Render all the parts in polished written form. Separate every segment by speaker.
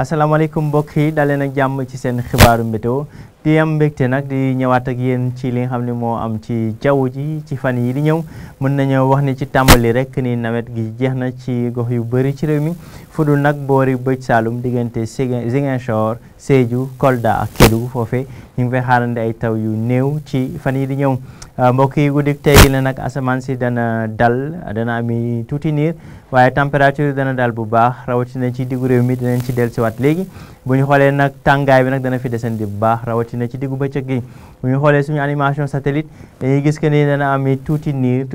Speaker 1: asalaamaaleykum mbokk yi daleen ak jàmm ci seen xibaaru météo di am mbégte nag di ñëwaat ak yéen ci li nga xam ne moo am ci jaww ji ci fan yi di ñëw mën nañoo wax ni ci tàmbali rek ni nawet gi jeex na ci gox yu bëri ci réew mi fudul nag boori bëj Saalum diggante Ziguinchor Sédhiou Kolda ak Kédougou foofee ñu ngi fay xaarandi ay taw yu néew ci fan yi di ñëw mbokk yi guddik tey gi la nag asamaan si dana ami tuuti niir waaye température dana dal bu baax rawatina ci diggu réew mi dinañ ci dellusiwaat léegi bu ñu xoolee nag tàngaay bi nag dana fi desandi bu baax rawatina ci diggu bëccëg gi bu ñu xoolee suñu animation satellite dañuy gis que ni dana am tuuti niir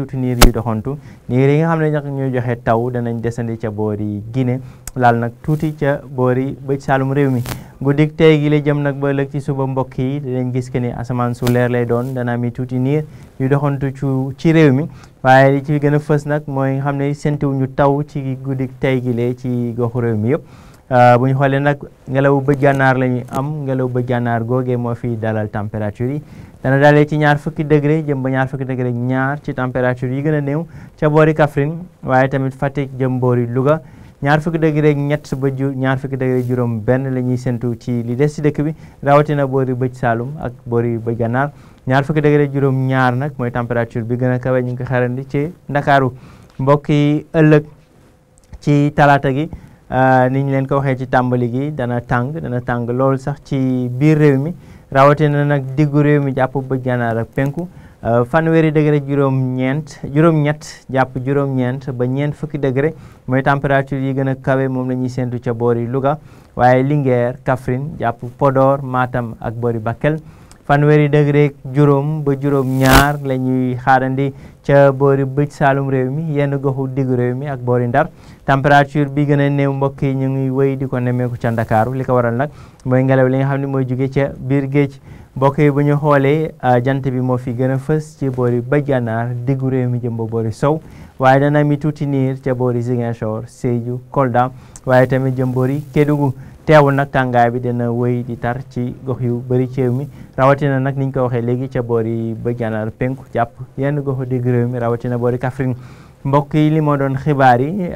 Speaker 1: yu doxantu niir yi nga xam ne nag ñuy joxe taw danañ desandi ca boori Guinée laal nag tuuti ca boori bëj Saalum réew mi guddik tey gi la jëm nag ba ëllëg ci suba mbokk yi dinañ gis que ni asamaan su leer lay doon dana am tuuti niir yu doxantu ci réew mi waaye li ci gën a fës nag mooy nga xam ne séntuwuñu taw ci guddik tey gi la ci goxu réew mi yëpp bu ñu xoolee nag ngelaw bëj gànnaar la ñuy am ngelaw bëj gànnaar googee moo fi dalal température yi dana dalee ci ñaar fukki degré jëm ba ñaar fukki degré ñaar ci température yi gën a néew ca boori Kaffrine waaye tamit Fatick jëm boori Louga ñaar fukki degré ñett ba ñaar fukki degré juróom benn la ñuy séntu ci li des ci dëkk bi rawatina boori bëj Saalum ak boori bëj gànnaar ñaar fukki degré juróom ñaar nag mooy température bi gën a kawe ñu ngi ko xarandi ci Ndakaaru mbokk yi ëllëg ci talaata gi ni ñu leen ko waxee ci tàmbali gi dana tàng lool sax ci biir réew mi rawatina nag diggu réew mi jàpp bëj gànnaar ak penku fanweeri degré juróom-ñett jàpp juróom-ñeent ba ñeent fukki degré mooy température yi gën a kawe moom la ñuy séntu ca boori Louga waaye Linguère Kaffrine jàpp Podor Matam ak boori Bakel fanweeri degré juróom ba juróom-ñaar la ñuy xaarandi ca boori bëj Saalum réew mi yenn goxu diggu réew mi ak boori Ndar température bi gën a néew mbokk yi ñu ngi wéy di ko nemmeeku ca Ndakaaru li ko waral nag mooy ngelaw li nga xam ne mooy jóge ca biir géej mbokk yi bu ñu xoolee jant bi moo fi gën a fës ci boori bëj gànnaar diggu réew mi jëm ba boori sow waaye dana mi tuuti niir ca boori Ziguinchor Sédhiou Kolda waaye tamit jëm boori Kédougou teewul nag tàngaay bi dana wéy di tar ci gox yu bëri ci réew mi rawatina nag niñ ko waxee léegi ca boori bëj gànnaar penku jàpp yenn goxu diggu réew mi rawatina boori Kaffrine mbokk yi li moo doon xibaar yi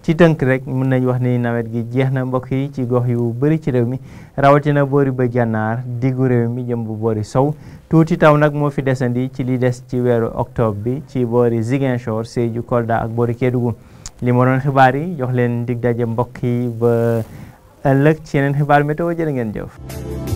Speaker 1: ci tënk rek mën nañu wax ni nawet gi jeex na mbokk yi ci gox yu bëri ci réew mi rawatina boori bëj gànnaar diggu réew mi jëm bu boori sow tuuti taw nag moo fi desandi ci li des ci weeru octobre bi ci boori Ziguinchor Sédhiou Kolda ak boori Kédougou li moo doon xibaar yi jox leen dig daje mbokk yi ba ëllëg ci yeneen xibaar météo jërë ngeen jëf